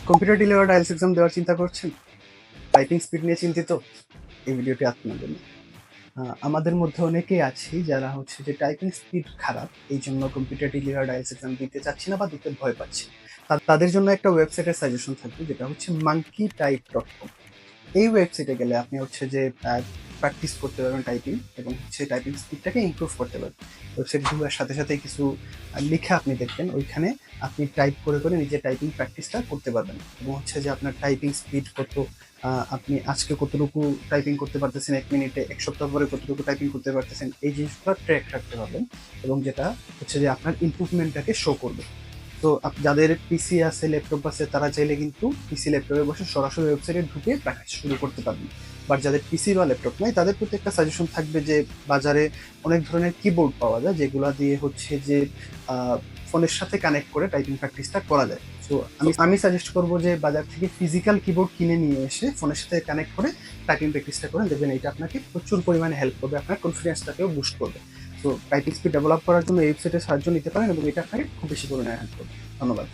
Computer delivered IELTS exam দেওয়ার চিন্তা করছেন? টাইপিং স্পিড নিয়ে চিন্তিত? এই ভিডিওটি আপনার জন্য। আমাদের মধ্যে অনেকেই আছি যারা হচ্ছে যে টাইপিং স্পিড খারাপ, এই জন্য কম্পিউটার ডেলিভার্ড আইএলটিএস এক্সাম দিতে চাচ্ছি না বা দিতে ভয় পাচ্ছি। তাদের জন্য একটা ওয়েবসাইটের সাজেশন থাকবে, যেটা হচ্ছে monkeytype.com। এই ওয়েবসাইটে গেলে আপনি হচ্ছে যে প্র্যাকটিস করতে পারবেন টাইপিং, এবং হচ্ছে টাইপিং স্পিডটাকে ইমপ্রুভ করতে পারবেন। ওয়েবসাইট ঢোকার সাথে সাথে কিছু লেখা আপনি দেখবেন, ওইখানে আপনি টাইপ করে করে নিজের টাইপিং প্র্যাকটিসটা করতে পারবেন, এবং হচ্ছে যে আপনার টাইপিং স্পিড কত, আপনি আজকে কতটুকু টাইপিং করতে পারতেছেন এক মিনিটে, এক সপ্তাহ পরে কতটুকু টাইপিং করতে পারতেছেন, এই জিনিসগুলো ট্র্যাক রাখতে পারবেন, এবং যেটা হচ্ছে যে আপনার ইমপ্রুভমেন্টটাকে শো করবে। তো যাদের পিসি আছে, ল্যাপটপ আছে, তারা চাইলে কিন্তু পিসি ল্যাপটপে বসে সরাসরি ওয়েবসাইটে ঢুকে প্র্যাকটিস শুরু করতে পারবেন। বাট যাদের পিসি বা ল্যাপটপ নাই, তাদের প্রতি একটা সাজেশন থাকবে যে বাজারে অনেক ধরনের কিবোর্ড পাওয়া যায়, যেগুলো দিয়ে হচ্ছে যে ফোনের সাথে কানেক্ট করে টাইপিং প্র্যাকটিসটা করা যায়। সো আমি সাজেস্ট করবো যে বাজার থেকে ফিজিক্যাল কিবোর্ড কিনে নিয়ে এসে ফোনের সাথে কানেক্ট করে টাইপিং প্র্যাকটিসটা করেন, দেখবেন এটা আপনাকে প্রচুর পরিমাণে হেল্প করবে, আপনার কনফিডেন্সটাকেও বুস্ট করবে। তো টাইপিং স্পিড ডেভেলপ করার জন্য এই ওয়েবসাইটে সাহায্য নিতে পারেন, এবং এটা আপনাকে খুব বেশি পরিমাণে হেল্প করবে। ধন্যবাদ।